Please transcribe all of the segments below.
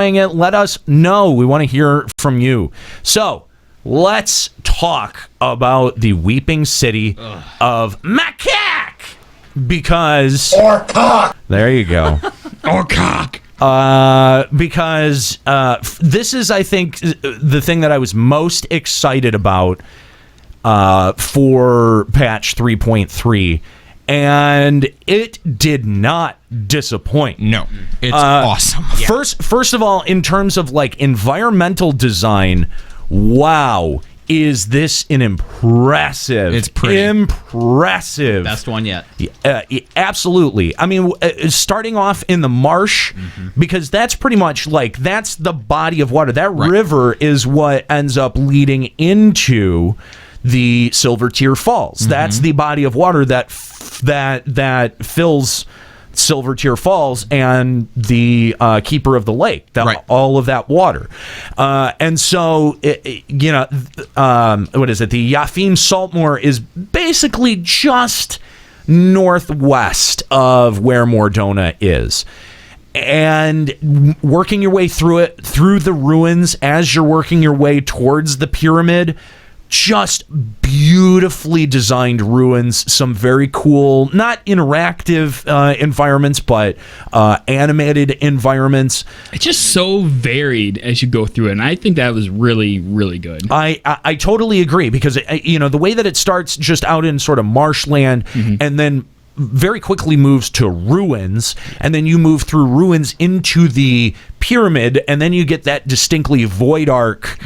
it, let us know. We want to hear from you. So let's talk about the Weeping City of Mhach, because or cock. There you go. Or cock. Because this is, I think, the thing that I was most excited about for patch 3.3, and it did not disappoint. No, it's awesome. Yeah. First of all, in terms of like environmental design, wow, is this an impressive? It's pretty impressive. Best one yet. Absolutely. I mean, starting off in the marsh, because that's pretty much like, that's the body of water. That river is what ends up leading into the Silvertear Falls. That's the body of water that fills Silvertear Falls and the Keeper of the Lake, all of that water. And so, what is it? The Yafim Saltmoor is basically just northwest of where Mordona is. And working your way through the ruins, as you're working your way towards the pyramid, just beautifully designed ruins, some very cool, not interactive environments, but animated environments. It's just so varied as you go through it, and I think that was really, really good. I totally agree, because the way that it starts just out in sort of marshland, and then very quickly moves to ruins, and then you move through ruins into the pyramid, and then you get that distinctly Void Ark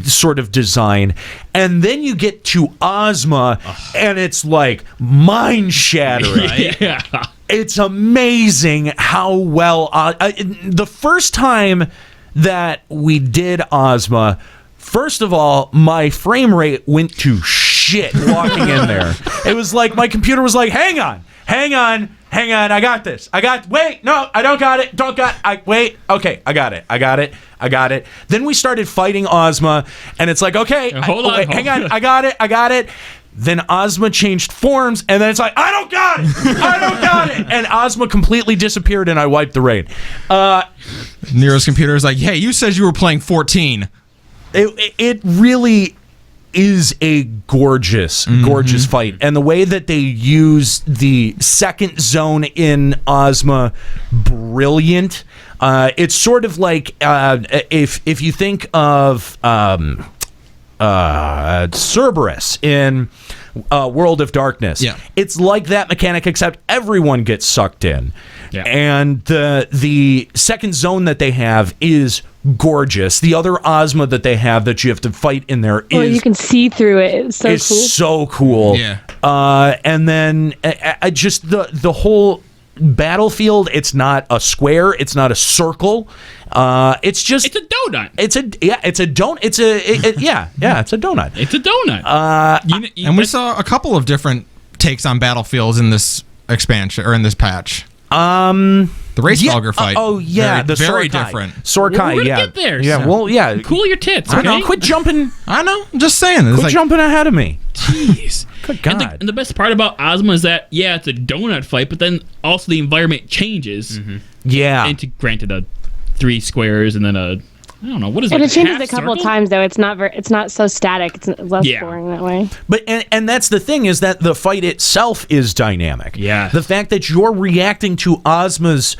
sort of design, and then you get to Ozma, and it's like mind-shattering. Yeah. It's amazing how well the first time that we did Ozma, first of all, my frame rate went to shit walking in there. It was like my computer was like, hang on, I got this. Wait, no, I don't got it. Wait, okay, I got it. Then we started fighting Ozma, and it's like, okay, hold on. I got it. Then Ozma changed forms, and then it's like, I don't got it. And Ozma completely disappeared, and I wiped the raid. Nero's computer is like, hey, you said you were playing 14. It really is a gorgeous fight, and the way that they use the second zone in Ozma, brilliant. It's sort of like if you think of Cerberus in World of Darkness. Yeah. It's like that mechanic, except everyone gets sucked in. Yeah. And the second zone that they have is gorgeous. The other Ozma that they have that you have to fight in there you can see through it. It's so cool. So cool. Yeah. And then just the whole battlefield, it's not a square, it's not a circle. It's just It's a donut. It's a donut. It's a donut. It's a donut. And we saw a couple of different takes on battlefields in this expansion, or in this patch. The race dogger fight. Very different. Sorkai, We're gonna get there. Yeah, so well, yeah. Cool your tits. I Okay? know. Quit jumping. I know. I'm just saying. It's Quit jumping ahead of me. Jeez. Good God. And the best part about Ozma is that, it's a donut fight, but then also the environment changes. Yeah. Into, granted, 3 squares and then I don't know, what is it? And it changes half a couple circle? times though. It's not so static. It's less boring that way. But and that's the thing, is that the fight itself is dynamic. Yeah. The fact that you're reacting to Ozma's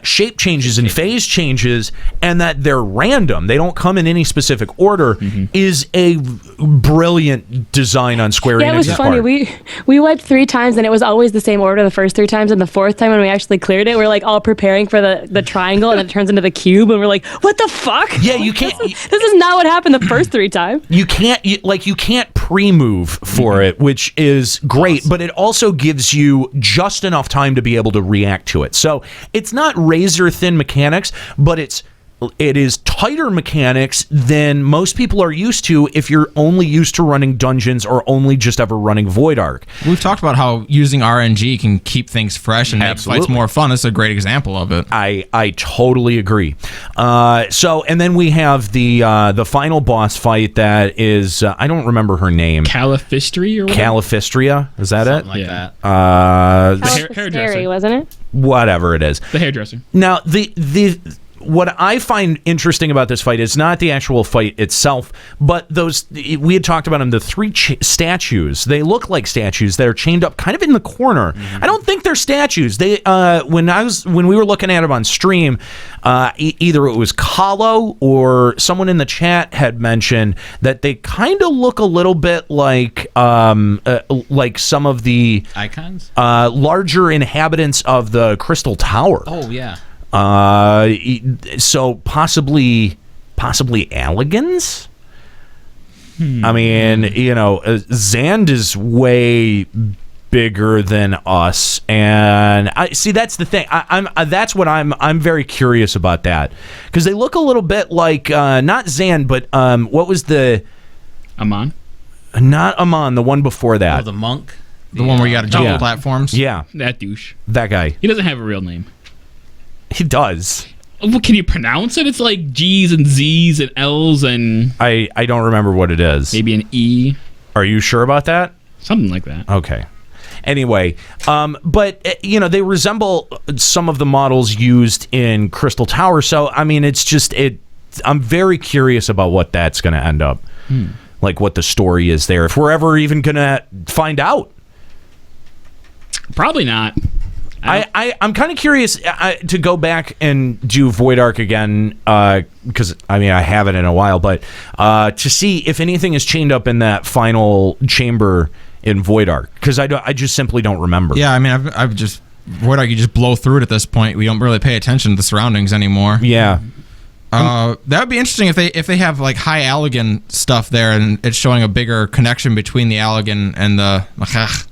shape changes and phase changes, and that they're random, they don't come in any specific order, is a brilliant design on Square Enix's Yeah, it was funny. part. We wiped 3 times, and it was always the same order the first 3 times, and the 4th time when we actually cleared it, we're like all preparing for the triangle, and then it turns into the cube, and we're like, what the fuck? Yeah, you can't. This is not what happened the first 3 times. You can't pre-move for it, which is great, but it also gives you just enough time to be able to react to it. So it's not razor thin mechanics, but it is tighter mechanics than most people are used to if you're only used to running dungeons or only just ever running Void Ark. We've talked about how using RNG can keep things fresh and make fights more fun. It's a great example of it. I totally agree. And then we have the final boss fight that is, I don't remember her name. Califistri or whatever? Califistria? Is that Something it? like that. That was hairdresser. scary, wasn't it? Whatever it is. The hairdresser. Now, the what I find interesting about this fight is not the actual fight itself, but we had talked about them, the three statues. They look like statues that are chained up kind of in the corner. I don't think they're statues. They when we were looking at them on stream, either it was Kahlo or someone in the chat had mentioned that they kind of look a little bit like some of the icons, larger inhabitants of the Crystal Tower. Oh yeah. So possibly Alligans. I mean, Zand is way bigger than us, and I see that's the thing. I'm very curious about that because they look a little bit like not Zand, but what was the Amon? Not Amon, the one before that. Oh, the monk. The one where you got to jump platforms. Yeah, That douche. that guy. He doesn't have a real name. He does. Well, can you pronounce it? It's like G's and Z's and L's and I don't remember what it is. maybe an E. Are you sure about that? Something like that. Okay. Anyway, but they resemble some of the models used in Crystal Tower. So I mean, I'm very curious about what that's going to end up, like what the story is there. If we're ever even going to find out. Probably not. I'm kind of curious to go back and do Void Arc again because I haven't in a while, but to see if anything is chained up in that final chamber in Void Arc because I just simply don't remember. Yeah, I mean, I've just Void Arc, you just blow through it at this point. We don't really pay attention to the surroundings anymore. Yeah. That would be interesting if they have like high Allagan stuff there and it's showing a bigger connection between the Allagan and the Mhach.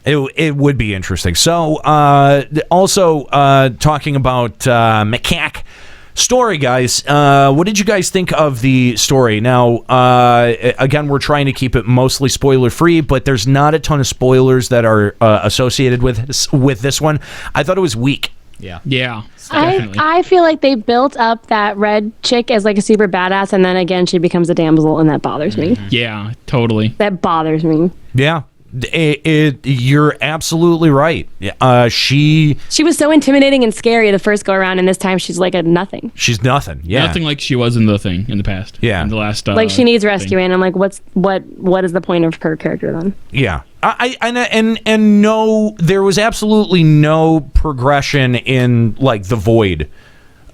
It would be interesting. So, also talking about Macaque story, guys. What did you guys think of the story? Now, again, we're trying to keep it mostly spoiler-free, but there's not a ton of spoilers that are associated with this one. I thought it was weak. Yeah. Yeah. Definitely. I feel like they built up that red chick as like a super badass, and then again she becomes a damsel, and that bothers me. Yeah, totally. That bothers me. Yeah. You're absolutely right. She was so intimidating and scary the first go around, and this time she's like a nothing. She's nothing. Yeah, Nothing like she was in the thing in the past. Yeah. In the last. Like she needs thing. rescuing. I'm like, what is the point of her character then? Yeah. And no, there was absolutely no progression in like the Void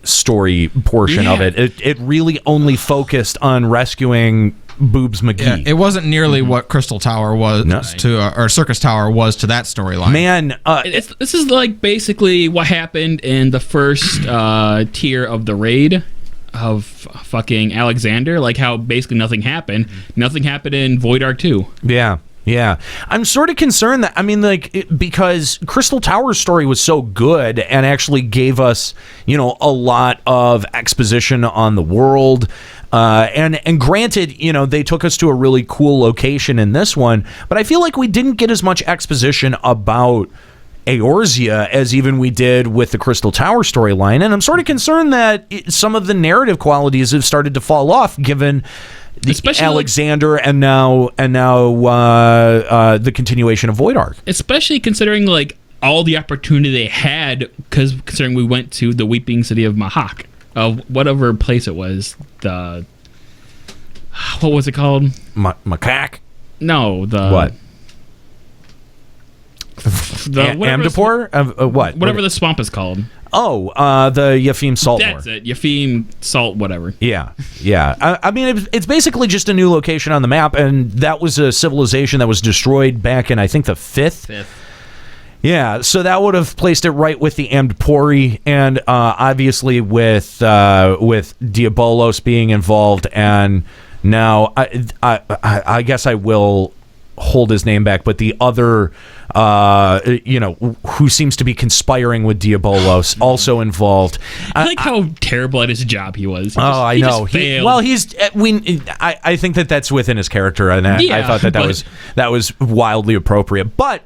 story portion of it. It really only focused on rescuing Boobs McGee. Yeah, it wasn't nearly what Crystal Tower was or Circus Tower was to that storyline. Man, this is like basically what happened in the first tier of the raid of fucking Alexander. Like how basically nothing happened. Nothing happened in Void Arc 2. Yeah. Yeah, I'm sort of concerned that, because Crystal Tower's story was so good and actually gave us, a lot of exposition on the world. And granted, they took us to a really cool location in this one, but I feel like we didn't get as much exposition about Eorzea as even we did with the Crystal Tower storyline. And I'm sort of concerned that some of the narrative qualities have started to fall off given especially Alexander and now the continuation of Void Arc. Especially considering like all the opportunity they had, because considering we went to the Weeping City of Mhach, whatever place it was. What was it called? Macaque? No, the what? Amdapor? What? Whatever the swamp is called. Oh, the Yafim Salt War. That's it. Yafim Salt, whatever. Yeah. I mean, it's basically just a new location on the map, and that was a civilization that was destroyed back in, I think, the 5th. Yeah, so that would have placed it right with the Amdapori, and obviously with Diabolos being involved, and now I guess I will hold his name back, but the other, who seems to be conspiring with Diabolos, also involved. I like how terrible at his job he was. I know. Failed. I think that's within his character, and I thought that was wildly appropriate. But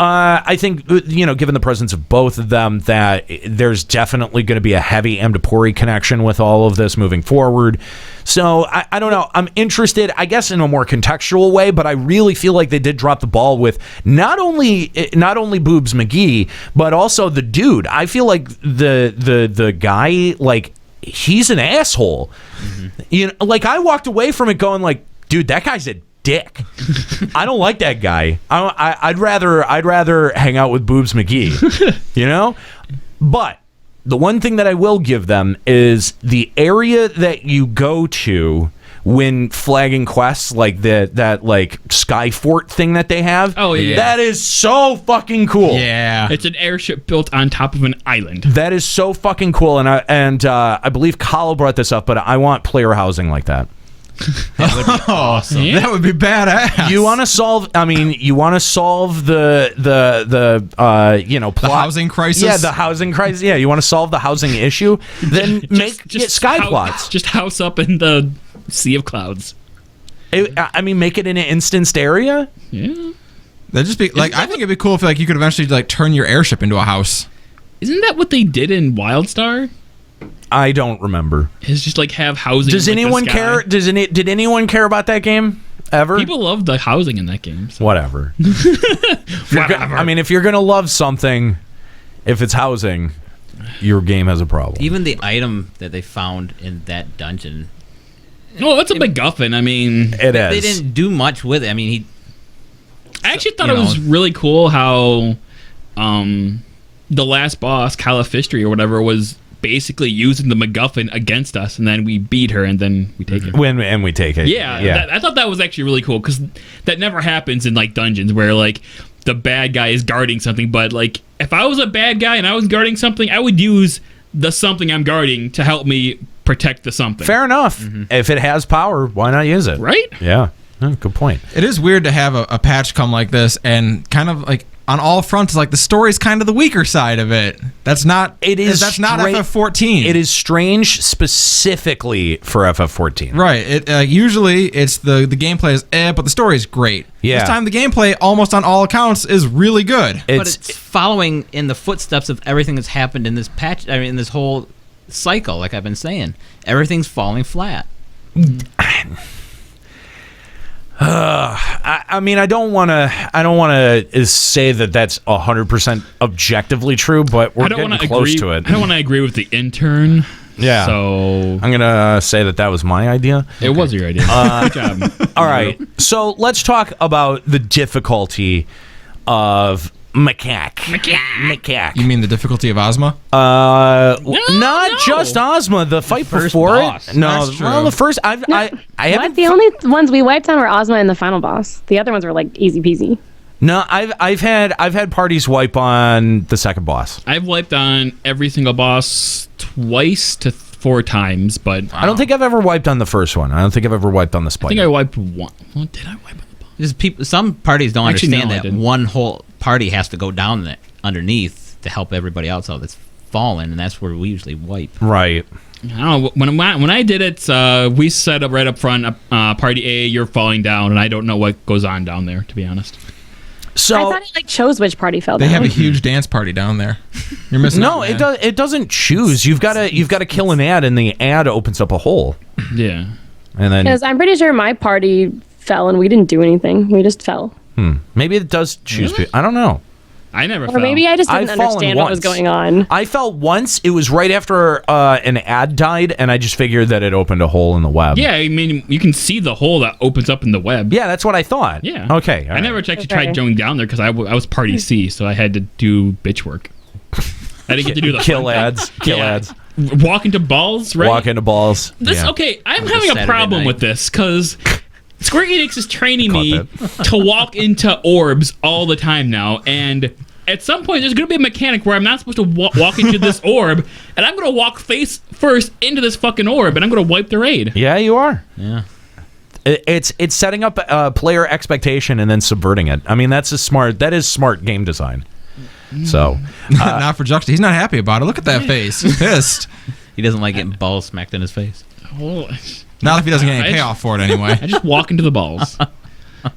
I think, given the presence of both of them, that there's definitely going to be a heavy Amdapori connection with all of this moving forward. So I don't know. I'm interested, I guess, in a more contextual way, but I really feel like they did drop the ball with not only Boobs McGee, but also the dude. I feel like the guy, like, he's an asshole. Mm-hmm. Like, I walked away from it going like, dude, that guy's a dick. I don't like that guy. I'd rather hang out with Boobs McGee, But the one thing that I will give them is the area that you go to when flagging quests, like that like Sky Fort thing that they have. Oh yeah, that is so fucking cool. Yeah, it's an airship built on top of an island. That is so fucking cool, and I believe Kyle brought this up, but I want player housing like that. That would be awesome. Yeah. That would be badass. You want to solve the plot, the housing crisis. Yeah, the housing crisis. Yeah, you want to solve the housing issue. Then get sky plots. Just house up in the sea of clouds. Make it in an instanced area. Yeah, that'd just be like. I think it'd be cool if you could eventually turn your airship into a house. Isn't that what they did in WildStar? I don't remember. It's just have housing. Does anyone care? Did anyone care about that game ever? People love the housing in that game. So. Whatever. If you're gonna love something, if it's housing, your game has a problem. Even the item that they found in that dungeon. Well, that's a MacGuffin. It is. They didn't do much with it. I actually thought it was really cool how, the last boss, Califistry or whatever, was basically using the MacGuffin against us, and then we beat her, and then we take it. And we take it. Yeah. I thought that was actually really cool, because that never happens in dungeons where the bad guy is guarding something. But if I was a bad guy and I was guarding something, I would use the something I'm guarding to help me protect the something. Fair enough. Mm-hmm. If it has power, why not use it? Right? Yeah. Good point. It is weird to have a patch come like this and kind of on all fronts, the story's kind of the weaker side of it. That's not FF14. It is strange specifically for FF14. Right. Usually it's the gameplay is but the story is great. Yeah. This time the gameplay, almost on all accounts, is really good. But it's following in the footsteps of everything that's happened in this patch. In this whole cycle, like I've been saying, everything's falling flat. I don't want to say that that's 100% objectively true, but we're getting close to it. I don't want to agree with the intern. Yeah. So I'm gonna say that was my idea. It was your idea. Good job. All right. So let's talk about the difficulty of Mhach. You mean the difficulty of Ozma? Not just Ozma. The fight before boss. it. No, That's true. well, the first. I haven't. The only ones we wiped on were Ozma and the final boss. The other ones were easy peasy. No, I've had parties wipe on the second boss. I've wiped on every single boss twice to 4 times, but I don't think I've ever wiped on the first one. I don't think I've ever wiped on the spider. I think I wiped one. Well, did I wipe on the boss? Some parties don't Actually, understand no, I that didn't. one whole party has to go down underneath to help everybody else out that's fallen, and that's where we usually wipe. Right. I don't know. When I did it, we set up right up front, party A, you're falling down, and I don't know what goes on down there, to be honest. So I thought it chose which party fell They down. have a huge dance party down there. You're missing no, out, it does. It doesn't choose. You've got to kill an ad, and the ad opens up a hole. Yeah. And then Because I'm pretty sure my party fell and we didn't do anything. We just fell. maybe it does choose. Really? I don't know. I never Or fell. maybe I just didn't I've fallen understand what was once. going on. I fell once. It was right after an ad died, and I just figured that it opened a hole in the web. Yeah, you can see the hole that opens up in the web. Yeah, that's what I thought. Yeah. Okay. I never actually Okay. tried going down there because I was party C, so I had to do bitch work. I didn't get to do the Kill fun ads. Kill Yeah. ads. Walk into balls, right? Walk into balls. This Yeah. okay. I'm On having a Saturday problem night. with this because Square Enix is training Caught me to walk into orbs all the time now, and at some point there's going to be a mechanic where I'm not supposed to walk into this orb, and I'm going to walk face first into this fucking orb, and I'm going to wipe the raid. Yeah, you are. Yeah. It's setting up a player expectation and then subverting it. I mean, that is smart game design. So, not for Juxta. He's not happy about it. Look at that face. He's pissed. He doesn't like getting balls smacked in his face. Oh, Not if he doesn't get any I- payoff for it anyway. I just walk into the balls.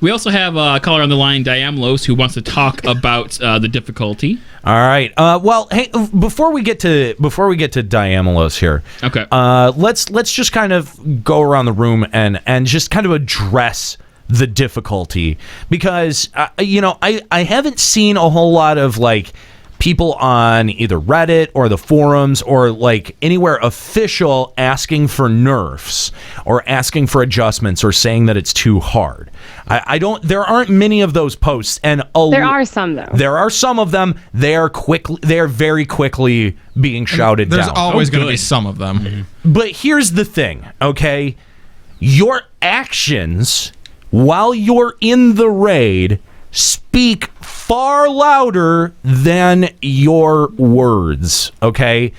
We also have a caller on the line, Diamlos, who wants to talk about the difficulty. All right. Well, hey, before we get to Diamelos here, Okay. let's just kind of go around the room and just kind of address the difficulty, because I haven't seen a whole lot of like people on either Reddit or the forums or like anywhere official asking for nerfs or asking for adjustments or saying that it's too hard. There aren't many of those posts, and there are some though. There are some of them. They are very quickly being shouted down. There's always going to be some of them. Mm-hmm. But here's the thing, okay? Your actions while you're in the raid speak far louder than your words, okay?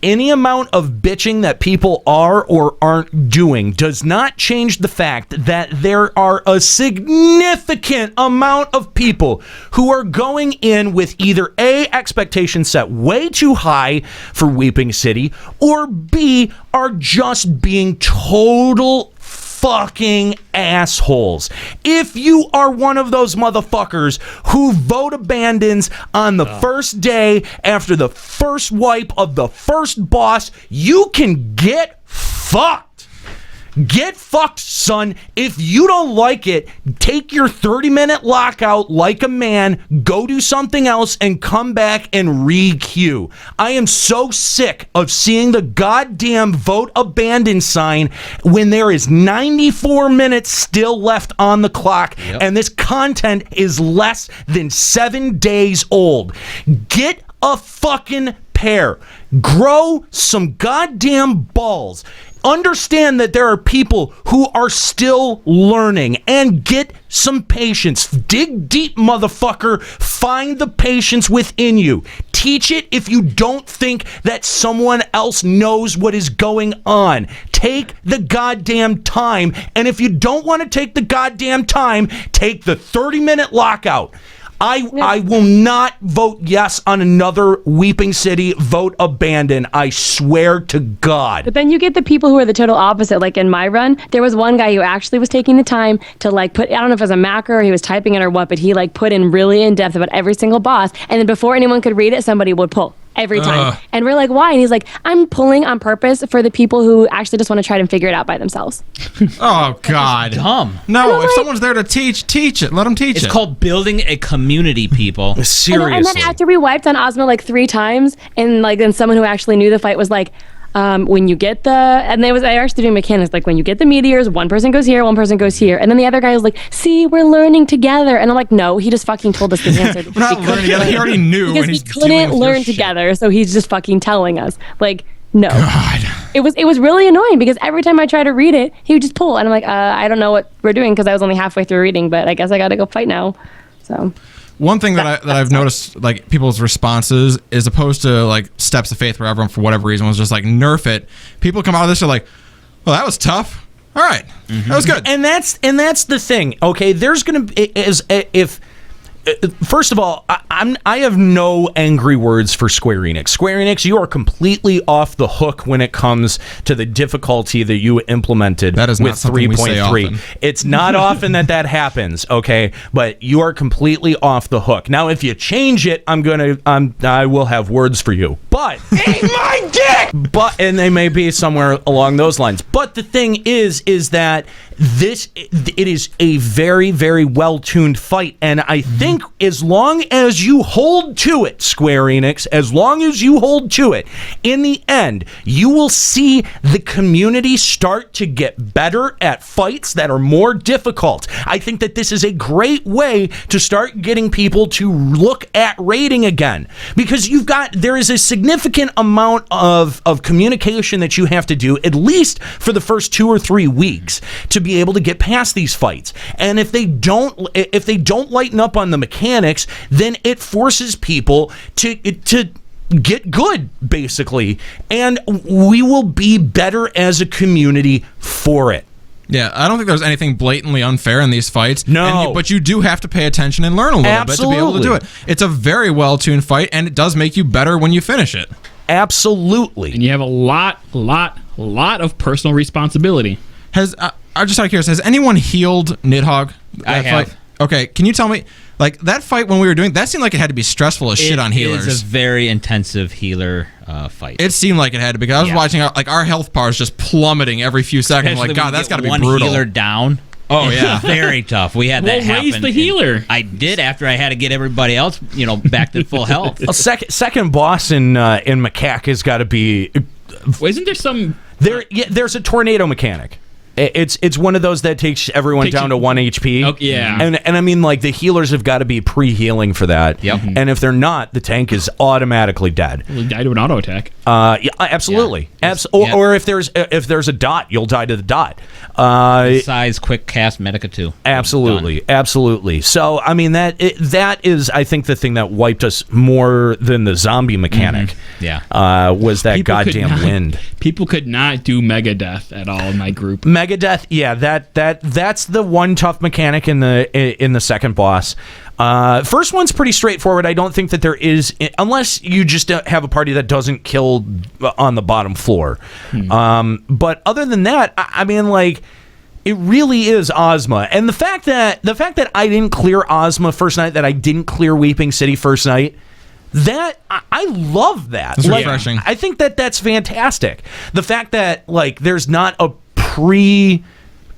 Any amount of bitching that people are or aren't doing does not change the fact that there are a significant amount of people who are going in with either A, expectations set way too high for Weeping City, or B, are just being total fucking assholes. If you are one of those motherfuckers who vote abandons on the first day after the first wipe of the first boss, you can get fucked. Get fucked, son. If you don't like it, take your 30-minute lockout like a man, go do something else, and come back and re-queue. I am so sick of seeing the goddamn vote abandon sign when there is 94 minutes still left on the clock, and this content is less than 7 days old. Get a fucking pair. Grow some goddamn balls. Understand that there are people who are still learning, and get some patience. Dig deep, motherfucker. Find the patience within you. Teach it if you don't think that someone else knows what is going on. Take the goddamn time. And if you don't want to take the goddamn time, take the 30-minute lockout. I will not vote yes on another Weeping City vote abandon. I swear to God. But then you get the people who are the total opposite. Like in my run, there was one guy who actually was taking the time to like put, I don't know if it was a macro or he was typing it or what, but he like put in really in depth about every single boss. And then before anyone could read it, somebody would pull. Every time. And we're like, why? And he's like, I'm pulling on purpose for the people who actually just want to try and figure it out by themselves. Oh, God. Dumb. No, if someone's there to teach it. Let them teach it. It's called building a community, people. Seriously. And then after we wiped on Ozma like 3 times, and like then someone who actually knew the fight was like, when you get I actually doing mechanics, like when you get the meteors, one person goes here, one person goes here. And then the other guy was like, see, we're learning together. And I'm like, no, he just fucking told us the answer. We're not learning together. He already knew. Because we couldn't learn together, so he's just fucking telling us. Like, no. God. It was really annoying because every time I try to read it, he would just pull. And I'm like, I don't know what we're doing because I was only halfway through reading, but I guess I got to go fight now. So... One thing that I've noticed, like people's responses, is opposed to like Steps of Faith, where everyone for whatever reason was just like nerf it. People come out of this are like, well, that was tough. All right, that was good. And that's the thing. Okay, there's gonna be if. First of all, I have no angry words for Square Enix. Square Enix, you are completely off the hook when it comes to the difficulty that you implemented that is with not 3.3. It's not often that happens, okay? But you are completely off the hook. Now, if you change it, I will have words for you. But eat my dick. And they may be somewhere along those lines. But the thing is that it is a very, very well-tuned fight, and I think as long as you hold to it, Square Enix, as long as you hold to it, in the end, you will see the community start to get better at fights that are more difficult. I think that this is a great way to start getting people to look at raiding again, because there is a significant amount of communication that you have to do, at least for the first 2 or 3 weeks, to be able to get past these fights. And if they don't lighten up on the mechanics, then it forces people to get good, basically, and we will be better as a community for it. Yeah, I don't think there's anything blatantly unfair in these fights. No. But you do have to pay attention and learn a little bit to be able to do it. It's a very well-tuned fight, and it does make you better when you finish it. Absolutely. And you have a lot of personal responsibility. I'm just out of curiosity, has anyone healed Nidhogg I have. Fight, okay, can you tell me, like, that fight when we were doing, that seemed like it had to be stressful as shit on healers. It is a very intensive healer fight. It seemed like it had to be, because I was watching, like, our health bars just plummeting every few seconds. I'm like, God, that's got to be brutal. One healer down. Oh, yeah. Very tough. We had that happen. Raise the healer. I did after I had to get everybody else, back to full health. A second boss in Mhach has got to be. Isn't there some? There's a tornado mechanic. It's one of those that takes everyone down to 1 HP. Oh, yeah. And I mean, like, the healers have got to be pre-healing for that. Yep. And if they're not, the tank is automatically dead. You'll die to an auto attack. Yeah, absolutely. Yeah. Or if there's a dot, you'll die to the dot. Size, quick cast, Medica 2. Absolutely. Absolutely. So, I mean, that is, I think, the thing that wiped us more than the zombie mechanic. Yeah. Was that goddamn wind. People could not do Mega Death at all in my group. Megadeth, yeah, that's the one tough mechanic in the second boss. First one's pretty straightforward. I don't think that there is, unless you just have a party that doesn't kill on the bottom floor. But other than that, I mean, like, it really is Ozma. And the fact that I didn't clear Ozma first night, that I didn't clear Weeping City first night, that I love that. It's refreshing. I think that's fantastic. The fact that, like, there's not a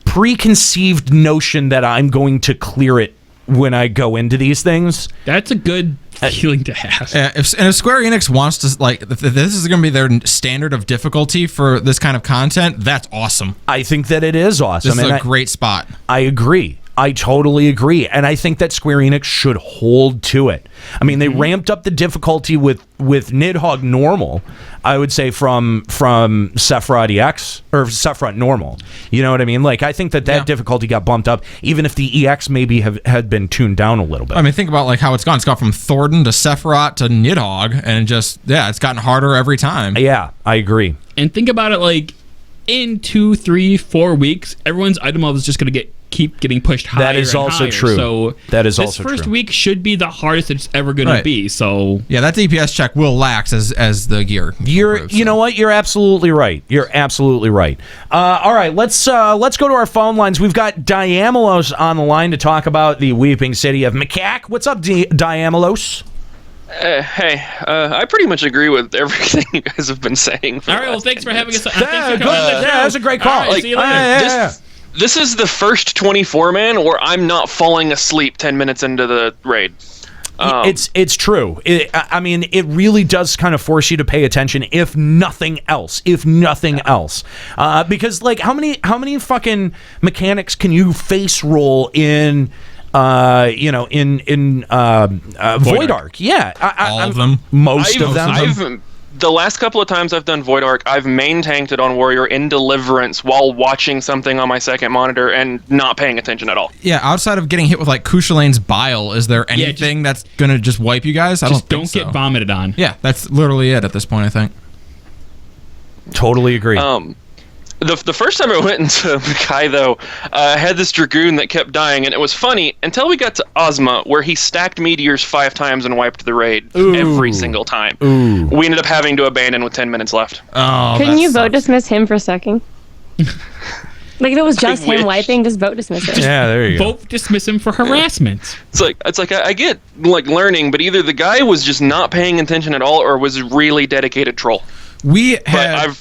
preconceived notion that I'm going to clear it when I go into these things. That's a good feeling to have. If Square Enix wants to, like, if this is going to be their standard of difficulty for this kind of content, that's awesome. I think that it is awesome. This is a great spot. I agree. I totally agree. And I think that Square Enix should hold to it. I mean, they ramped up the difficulty with Nidhogg normal, I would say, from Sephiroth EX, or Sephiroth normal. You know what I mean? Like, I think that difficulty got bumped up, even if the EX maybe had been tuned down a little bit. I mean, think about, like, how it's gone. It's gone from Thornton to Sephiroth to Nidhogg, and just, it's gotten harder every time. Yeah, I agree. And think about it, like, in 2, 3, 4 weeks, everyone's item level is just going to keep getting pushed higher. That is also higher. true. So that is also true. This first week should be the hardest it's ever going to be. So yeah, that DPS check will lax as the gear. You know what? You're absolutely right. You're absolutely right. All right, let's go to our phone lines. We've got Diamelos on the line to talk about the Weeping City of Mhach. What's up, Diamelos? Hey, I pretty much agree with everything you guys have been saying. All right, well, thanks for having us. That's a great call. All right, see you later. This is the first 24-man where I'm not falling asleep 10 minutes into the raid. It's true. I mean, it really does kind of force you to pay attention, if nothing else. Because, like, how many fucking mechanics can you face roll in? Void Arc. Yeah, all of them. Most of them. The last couple of times I've done Void Arc, I've main tanked it on Warrior in Deliverance while watching something on my second monitor and not paying attention at all. Yeah, outside of getting hit with, like, Kushalane's Bile, is there anything that's gonna just wipe you guys? Don't get vomited on. Yeah, that's literally it at this point, I think. Totally agree. The first time I went into Mhach, though, I had this Dragoon that kept dying, and it was funny until we got to Ozma, where he stacked meteors 5 times and wiped the raid every single time. We ended up having to abandon with 10 minutes left. Oh, couldn't you vote dismiss him for sucking? Like, if it was just him wiping, just vote dismiss him. Yeah, there you go. Vote dismiss him for harassment. It's like I get, like, learning, but either the guy was just not paying attention at all or was really dedicated troll. We had...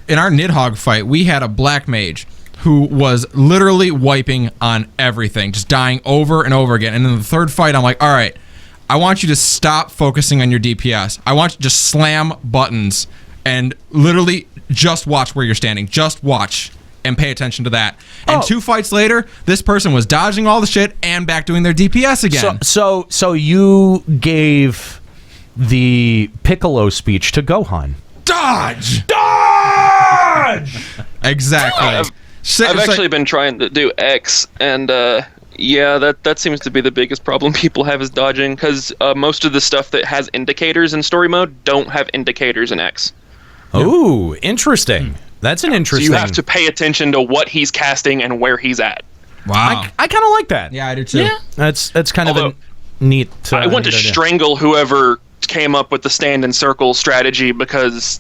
In our Nidhogg fight, we had a black mage who was literally wiping on everything, just dying over and over again. And in the third fight, I'm like, all right, I want you to stop focusing on your DPS. I want you to just slam buttons and literally just watch where you're standing. Just watch and pay attention to that. And 2 fights later, this person was dodging all the shit and back doing their DPS again. So you gave the Piccolo speech to Gohan. Dodge! Exactly. I've actually been trying to do X, and that seems to be the biggest problem people have is dodging, because most of the stuff that has indicators in story mode don't have indicators in X. Oh, interesting. That's an interesting... So you have to pay attention to what he's casting and where he's at. Wow. I kind of like that. Yeah, I do too. Yeah. That's kind of a neat... I want to strangle whoever came up with the stand and circle strategy, because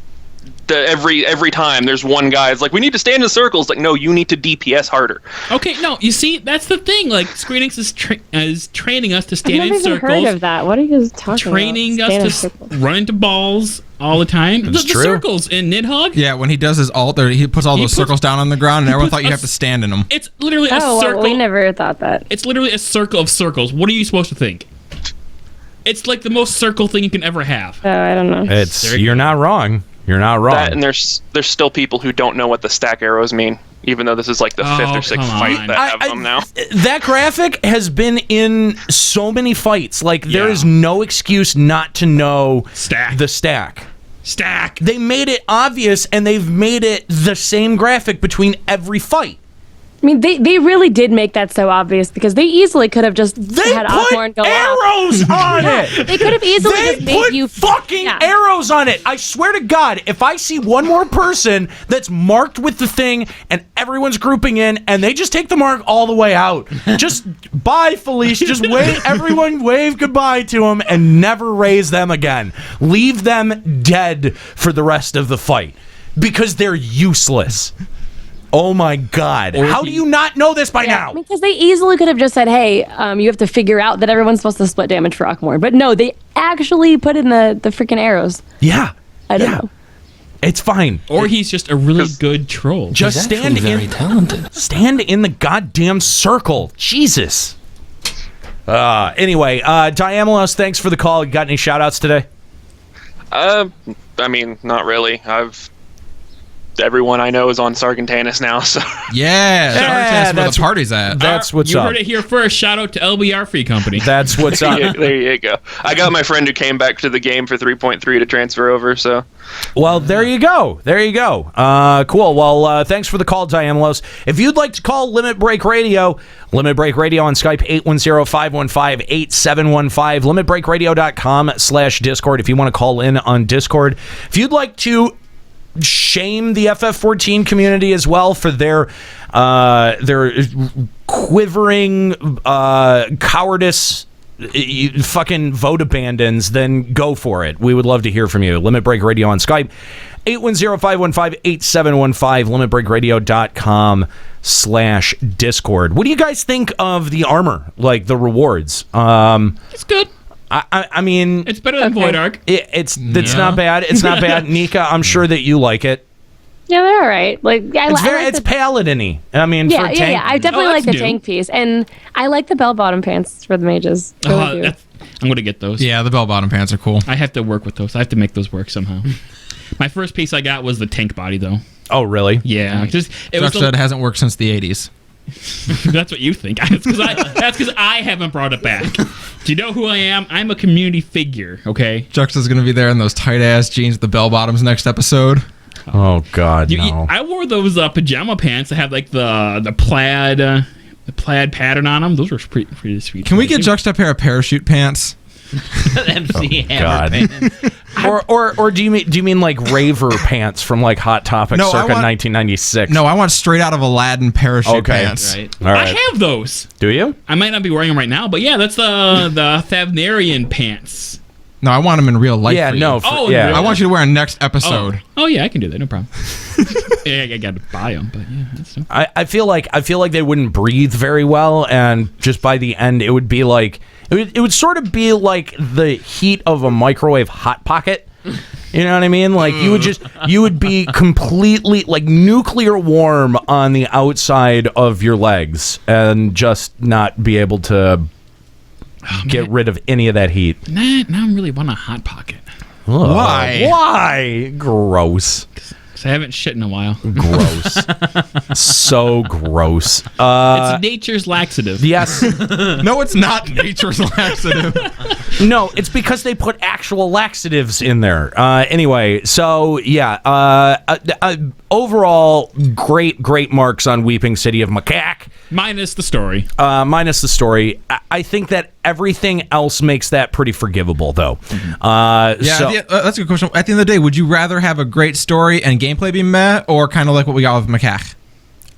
every time there's one guy. It's like, we need to stand in circles. Like, no, you need to DPS harder. Okay, no, you see, that's the thing. Like, Square Enix is training us to stand I've in never even circles. heard of that. What are you talking Training about? us to run into balls all the time. The true. circles in Nidhogg. Yeah, when he does his ult, he puts all those circles down on the ground, and everyone thought you have to stand in them. It's literally a Oh, circle. well, we never thought that. It's literally a circle of circles. What are you supposed to think? It's like the most circle thing you can ever have. Oh, I don't know. You're not wrong. You're not wrong. And there's still people who don't know what the stack arrows mean, even though this is like the fifth or sixth come fight on. that have them now. That graphic has been in so many fights. Like, there is no excuse not to know the stack. They made it obvious, and they've made it the same graphic between every fight. I mean, they really did make that so obvious because they easily could have just had Osborne go off. Arrows on it. They could have easily They just made put you fucking arrows on it. I swear to God, if I see one more person that's marked with the thing and everyone's grouping in and they just take the mark all the way out, just bye, Felice. Just wave, everyone wave goodbye to them and never raise them again. Leave them dead for the rest of the fight because they're useless. Oh my God. How do you not know this by now? Because they easily could have just said, hey, you have to figure out that everyone's supposed to split damage for Akmor. But no, they actually put in the freaking arrows. Yeah. I don't know. It's fine. Or he's just a really good troll. Just stand in the goddamn circle. Jesus. Anyway, Diamelos, thanks for the call. You got any shout outs today? I mean, not really. Everyone I know is on Sargentanis now, so Yeah, that's where the party's at. That's what's you up. You heard it here first. Shout out to LBR Free Company. That's what's up. there you go. I got my friend who came back to the game for 3.3 to transfer over, so. Well, there you go. Cool. Well, thanks for the call, Diamelos. If you'd like to call Limit Break Radio on Skype, 810-515-8715, limitbreakradio.com/Discord if you want to call in on Discord. If you'd like to shame the FF14 community as well for their quivering cowardice fucking vote abandons, then go for it. We would love to hear from you. Limit Break Radio on Skype, 810-515-8715, limitbreakradio.com/Discord. What do you guys think of the armor, like the rewards? It's good. I mean, it's better than Void Arc. It's not bad. It's not bad. Nika, I'm sure that you like it. Yeah, they're all right. Like, it's paladin-y. I mean, for tank. Yeah. I definitely like the tank piece, and I like the bell-bottom pants for the mages. Really do. I'm gonna get those. Yeah, the bell-bottom pants are cool. I have to work with those. I have to make those work somehow. My first piece I got was the tank body, though. Oh, really? Yeah. It hasn't worked since the 80s. That's what you think. That's because I haven't brought it back. Do you know who I am? I'm a community figure, okay? Juxta's going to be there in those tight-ass jeans with the bell-bottoms next episode. Oh, God, no. I wore those pajama pants that have, like, the plaid pattern on them. Those were pretty sweet. Can we get Juxta a pair of parachute pants? MC Hammer pants. Or do you mean like raver pants from like Hot Topic circa 1996? No, I want straight out of Aladdin parachute pants. Right. All right. I have those. Do you? I might not be wearing them right now, but yeah, that's the Thavnarian pants. No, I want them in real life. Yeah, for you. no. I want you to wear them next episode. Oh yeah, I can do that. No problem. Yeah, I got to buy them, but yeah, that's no. I feel like they wouldn't breathe very well, and just by the end, it would be like it would sort of be like the heat of a microwave hot pocket. You know what I mean? Like you would be completely like nuclear warm on the outside of your legs, and just not be able to get rid of any of that heat. Now I'm really want a hot pocket. Ugh. Why? Why? Gross. I haven't shit in a while. Gross. So gross. It's nature's laxative. Yes. No, it's not nature's laxative. No, it's because they put actual laxatives in there. Anyway, so yeah. Overall, great marks on Weeping City of Mhach. Minus the story. I think that everything else makes that pretty forgivable, though. That's a good question. At the end of the day, would you rather have a great story and gameplay be meh, or kind of like what we got with Mhach?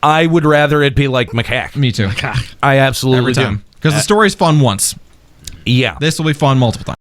I would rather it be like Mhach. Me too. I absolutely Every time. do. Because the story's fun once. Yeah. This will be fun multiple times.